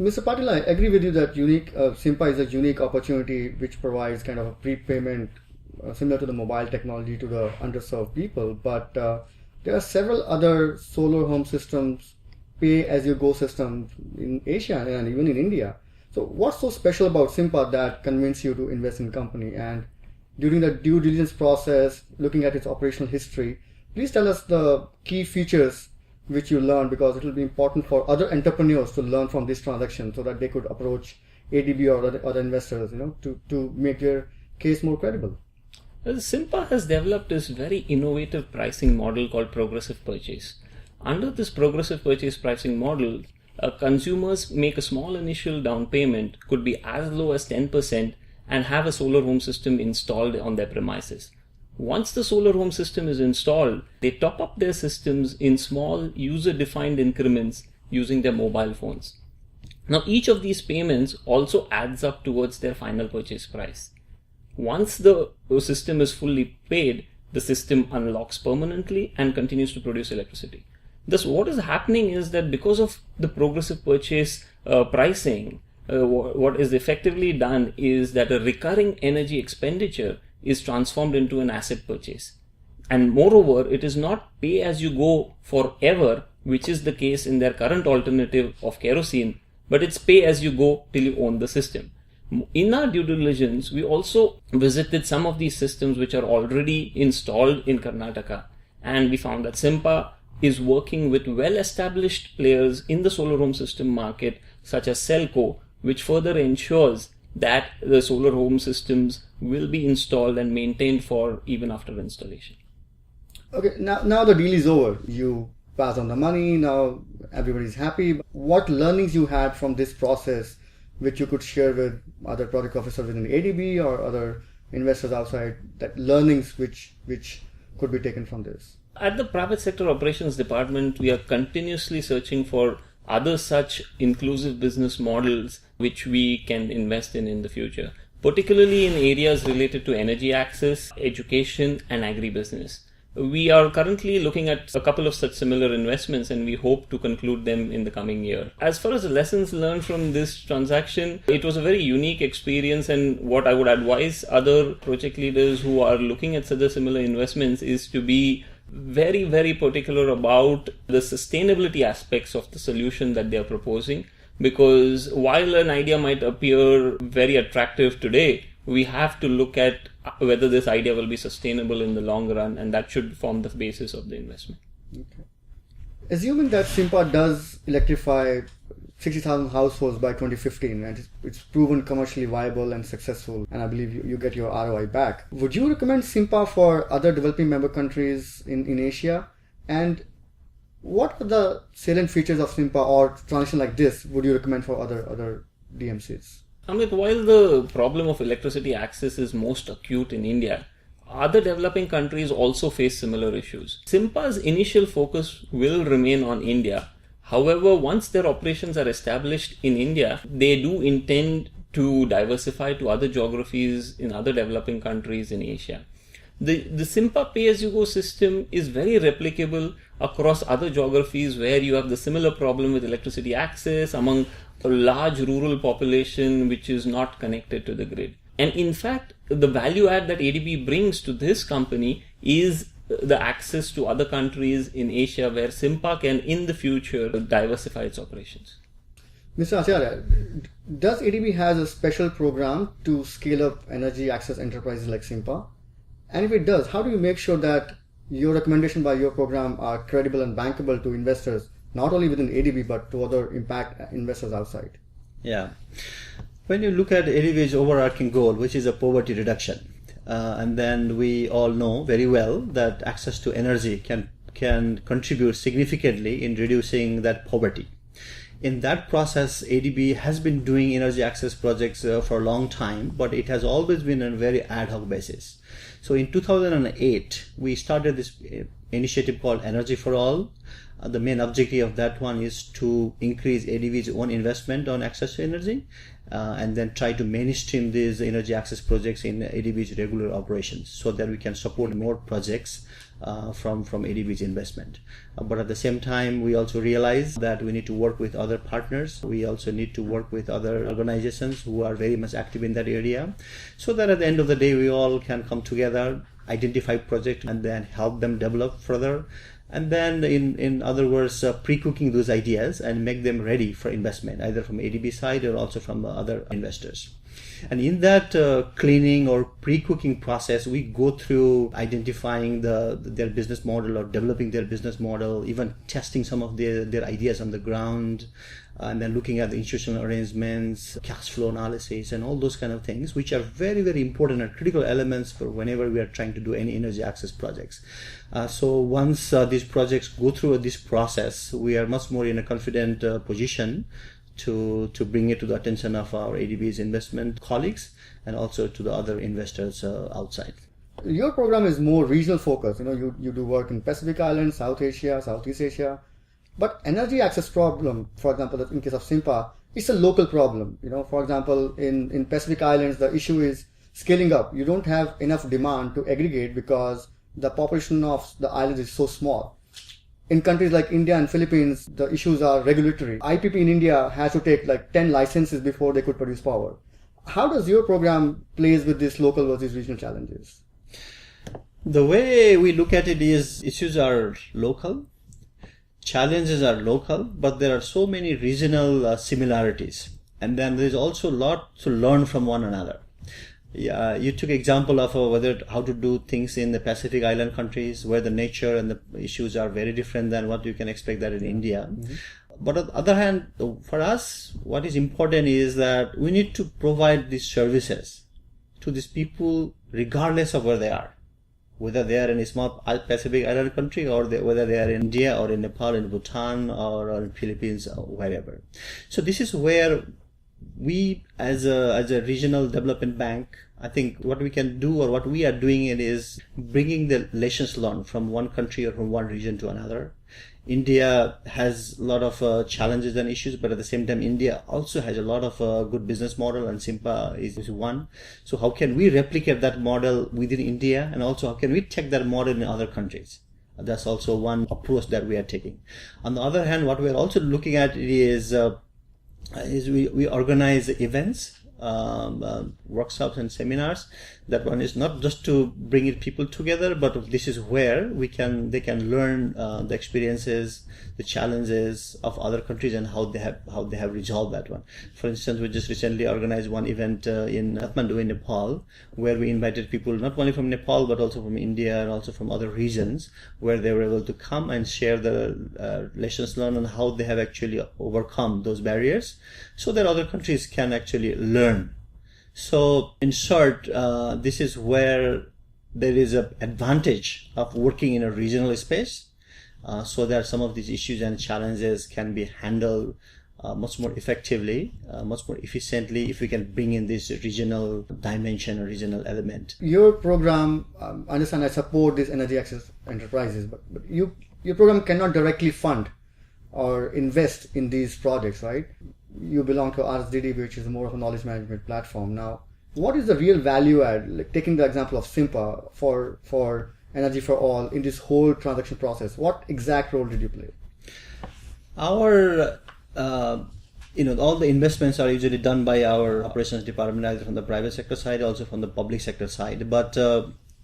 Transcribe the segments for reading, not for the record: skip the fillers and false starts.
Mr. Patil, I agree with you that Simpa is a unique opportunity which provides kind of a prepayment similar to the mobile technology to the underserved people. But there are several other solar home systems, pay-as-you-go systems in Asia and even in India. So what's so special about Simpa that convinced you to invest in the company? And during the due diligence process, looking at its operational history, please tell us the key features which you learned, because it will be important for other entrepreneurs to learn from this transaction so that they could approach ADB or other investors, to make their case more credible. Well, Simpa has developed this very innovative pricing model called progressive purchase. Under this progressive purchase pricing model, consumers make a small initial down payment, could be as low as 10%, and have a solar home system installed on their premises. Once the solar home system is installed, they top up their systems in small user-defined increments using their mobile phones. Now, each of these payments also adds up towards their final purchase price. Once the system is fully paid, the system unlocks permanently and continues to produce electricity. Thus, what is happening is that because of the progressive purchase pricing, what is effectively done is that a recurring energy expenditure is transformed into an asset purchase. And moreover, it is not pay as you go forever, which is the case in their current alternative of kerosene, but it's pay as you go till you own the system. In our due diligence, we also visited some of these systems which are already installed in Karnataka, and we found that Simpa is working with well-established players in the solar home system market, such as Selco, which further ensures that the solar home systems will be installed and maintained for even after installation. Okay, now the deal is over. You pass on the money, now everybody's happy. What learnings you had from this process which you could share with other project officers within ADB or other investors outside, that learnings which could be taken from this? At the private sector operations department, we are continuously searching for other such inclusive business models which we can invest in the future, particularly in areas related to energy access, education, and agribusiness. We are currently looking at a couple of such similar investments, and we hope to conclude them in the coming year. As far as the lessons learned from this transaction, it was a very unique experience, and what I would advise other project leaders who are looking at such similar investments is to be very, very particular about the sustainability aspects of the solution that they are proposing, because while an idea might appear very attractive today, we have to look at whether this idea will be sustainable in the long run, and that should form the basis of the investment. Okay. Assuming that Simpa does electrify 60,000 households by 2015 and it's proven commercially viable and successful, and I believe you get your ROI back, would you recommend Simpa for other developing member countries in Asia? And what are the salient features of Simpa or transaction like this would you recommend for other DMCs? Amit, while the problem of electricity access is most acute in India, other developing countries also face similar issues. Simpa's initial focus will remain on India. However, once their operations are established in India, they do intend to diversify to other geographies in other developing countries in Asia. The Simpa pay-as-you-go system is very replicable across other geographies where you have the similar problem with electricity access among a large rural population which is not connected to the grid. And in fact, the value add that ADB brings to this company is the access to other countries in Asia where Simpa can in the future diversify its operations. Mr. Acharya, does ADB has a special program to scale up energy access enterprises like Simpa? And if it does, how do you make sure that your recommendation by your program are credible and bankable to investors, not only within ADB but to other impact investors outside? Yeah. When you look at ADB's overarching goal, which is a poverty reduction, and then we all know very well that access to energy can contribute significantly in reducing that poverty. In that process, ADB has been doing energy access projects for a long time, but it has always been on a very ad hoc basis. So in 2008, we started this initiative called Energy for All. The main objective of that one is to increase ADB's own investment on access to energy and then try to mainstream these energy access projects in ADB's regular operations so that we can support more projects from ADB's investment. But at the same time, we also realize that we need to work with other partners. We also need to work with other organizations who are very much active in that area, so that at the end of the day, we all can come together, identify projects, and then help them develop further. And then, in other words, pre-cooking those ideas and make them ready for investment, either from ADB side or also from other investors. And in that cleaning or pre-cooking process, we go through identifying their business model or developing their business model, even testing some of their ideas on the ground, and then looking at the institutional arrangements, cash flow analysis, and all those kind of things, which are very, very important and critical elements for whenever we are trying to do any energy access projects. So once these projects go through this process, we are much more in a confident position to bring it to the attention of our ADB's investment colleagues and also to the other investors outside. Your program is more regional focused. You do work in Pacific Islands, South Asia, Southeast Asia. But energy access problem, for example, in case of Simpa, it's a local problem. For example, in Pacific Islands, the issue is scaling up. You don't have enough demand to aggregate because the population of the islands is so small. In countries like India and Philippines, the issues are regulatory. IPP in India has to take like 10 licenses before they could produce power. How does your program plays with these local versus regional challenges? The way we look at it is issues are local, challenges are local, but there are so many regional similarities. And then there's also a lot to learn from one another. Yeah, you took example of how to do things in the Pacific Island countries where the nature and the issues are very different than what you can expect that in India. Mm-hmm. But on the other hand, for us, what is important is that we need to provide these services to these people regardless of where they are, whether they are in a small Pacific Island country or whether they are in India or in Nepal, in Bhutan or in Philippines or wherever. So this is where we as a regional development bank, I think what we can do or what we are doing it is bringing the lessons learned from one country or from one region to another. India has a lot of challenges and issues, but at the same time, India also has a lot of good business model, and Simpa is one. So how can we replicate that model within India, and also how can we take that model in other countries? That's also one approach that we are taking. On the other hand, what we are also looking at is we organize events, workshops and seminars. That one is not just to bring people together, but this is where they can learn the experiences, the challenges of other countries and how they have resolved that one. For instance, we just recently organized one event in Kathmandu in Nepal, where we invited people not only from Nepal but also from India and also from other regions, where they were able to come and share the lessons learned on how they have actually overcome those barriers, so that other countries can actually learn. So in short, this is where there is an advantage of working in a regional space, so that some of these issues and challenges can be handled much more effectively, much more efficiently if we can bring in this regional dimension or regional element. Your program, understand I support these energy access enterprises, but your program cannot directly fund or invest in these projects, right? You belong to RSDD, which is more of a knowledge management platform. Now, what is the real value add, like taking the example of Simpa for Energy for All in this whole transaction process? What exact role did you play? Our, all the investments are usually done by our operations department, either from the private sector side, also from the public sector side. But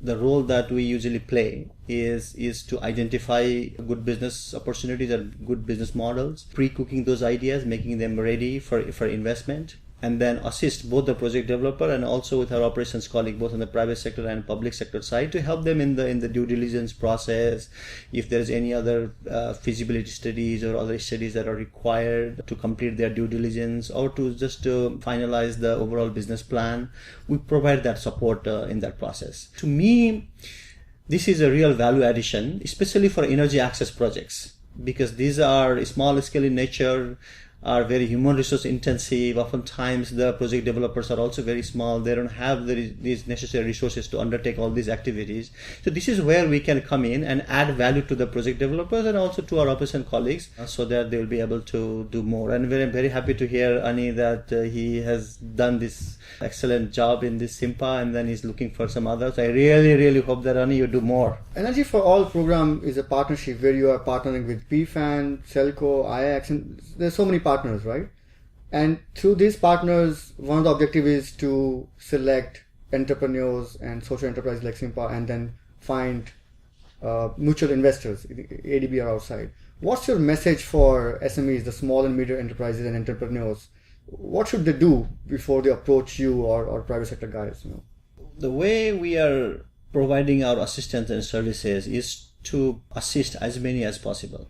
the role that we usually play is to identify good business opportunities and good business models, pre-cooking those ideas, making them ready for investment, and then assist both the project developer and also with our operations colleague, both on the private sector and public sector side, to help them in the due diligence process. If there is any other feasibility studies or other studies that are required to complete their due diligence or to just finalize the overall business plan, we provide that support in that process. To me, this is a real value addition, especially for energy access projects, because these are small scale in nature. are very human resource intensive. Oftentimes the project developers are also very small. They don't have these necessary resources to undertake all these activities. So this is where we can come in and add value to the project developers and also to our operation colleagues, so that they will be able to do more. And very, very happy to hear, Ani, that he has done this excellent job in this Simpa, and then he's looking for some others. I really, really hope that, Ani, you do more. Energy for All program is a partnership where you are partnering with PFAN, Celco, IAX, and there's so many partners, right? And through these partners, one of the objectives is to select entrepreneurs and social enterprises like Simpa, and then find mutual investors, ADB or outside. What's your message for SMEs, the small and medium enterprises and entrepreneurs? What should they do before they approach you or private sector guys? The way we are providing our assistance and services is to assist as many as possible,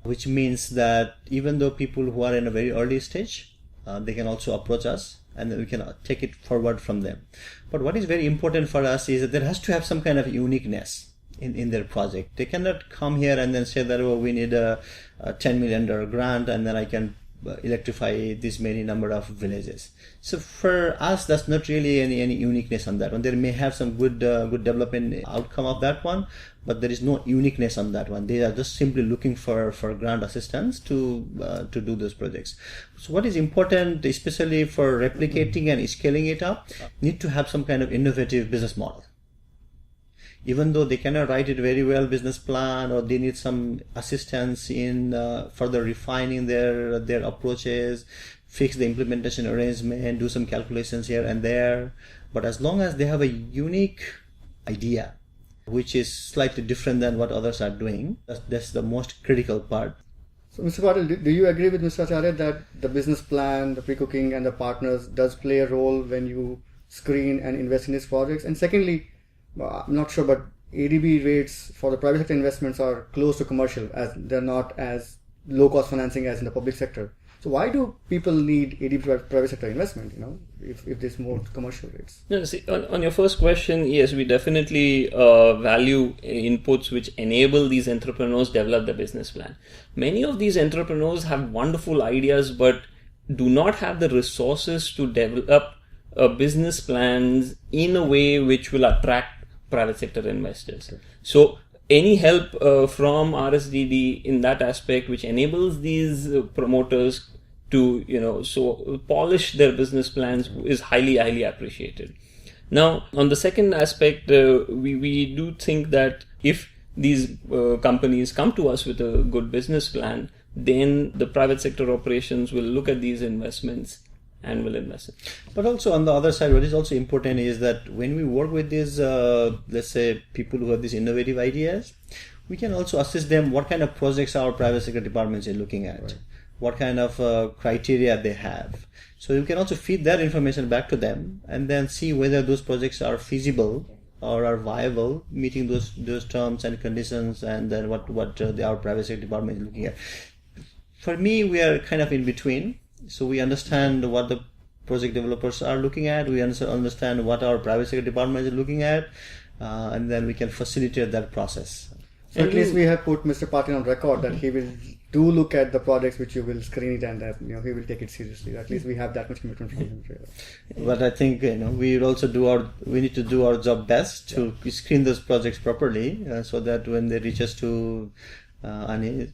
which means that even though people who are in a very early stage, they can also approach us, and then we can take it forward from them. But what is very important for us is that there has to have some kind of uniqueness in their project. They cannot come here and then say that, oh, we need a $10 million grant, and then I can electrify this many number of villages. So for us, that's not really any uniqueness on that one. There may have some good development outcome of that one, but there is no uniqueness on that one. They are just simply looking for grant assistance to do those projects. So what is important, especially for replicating and scaling it up, need to have some kind of innovative business model. Even though they cannot write it very well, business plan, or they need some assistance in further refining their approaches, fix the implementation arrangement, do some calculations here and there. But as long as they have a unique idea, which is slightly different than what others are doing, that's the most critical part. So, Mr. Patil, do you agree with Mr. Acharya that the business plan, the pre-cooking, and the partners does play a role when you screen and invest in these projects? And secondly, I'm not sure, but ADB rates for the private sector investments are close to commercial, as they're not as low cost financing as in the public sector. So why do people need ADB private sector investment, if there's more commercial rates? No, see, on your first question, yes, we definitely value inputs which enable these entrepreneurs develop the business plan. Many of these entrepreneurs have wonderful ideas, but do not have the resources to develop business plans in a way which will attract private sector investors. Okay. So any help from RSDD in that aspect, which enables these promoters to polish their business plans, is highly appreciated. Now, on the second aspect, we do think that if these companies come to us with a good business plan, then the private sector operations will look at these investments and will invest it. But also on the other side, what is also important is that when we work with these, let's say, people who have these innovative ideas, we can also assist them what kind of projects our private sector departments are looking at, right, what kind of criteria they have. So you can also feed that information back to them and then see whether those projects are feasible or are viable, meeting those terms and conditions, and then what our private sector department is looking at. For me, we are kind of in between. So we understand what the project developers are looking at, we understand what our private sector department is looking at, and then we can facilitate that process. So at least we have put Mr. Patil on record that he will do look at the projects which you will screen it, and that he will take it seriously. At least we have that much commitment from him. But I think we will also we need to do our job best to screen those projects properly, so that when they reach us to any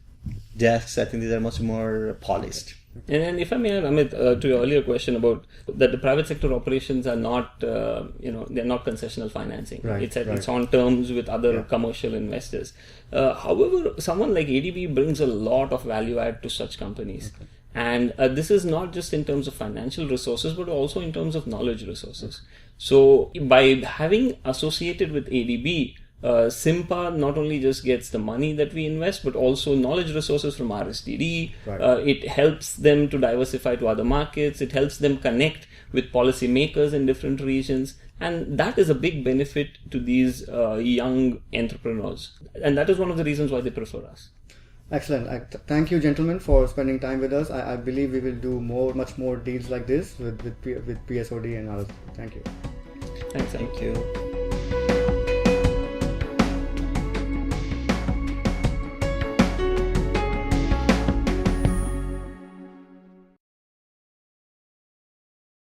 desks, I think these are much more polished. And if I may add, Amit, to your earlier question about that the private sector operations are not, they're not concessional financing. Right, It's on terms with other commercial investors. However, someone like ADB brings a lot of value add to such companies. Okay. And this is not just in terms of financial resources, but also in terms of knowledge resources. Okay. So by having associated with ADB, Simpa not only just gets the money that we invest, but also knowledge resources from RSDD. Right. It helps them to diversify to other markets. It helps them connect with policymakers in different regions. And that is a big benefit to these young entrepreneurs. And that is one of the reasons why they prefer us. Excellent. Thank you, gentlemen, for spending time with us. I believe we will do much more deals like this with PSOD and others. Thank you. Thanks. Thank you.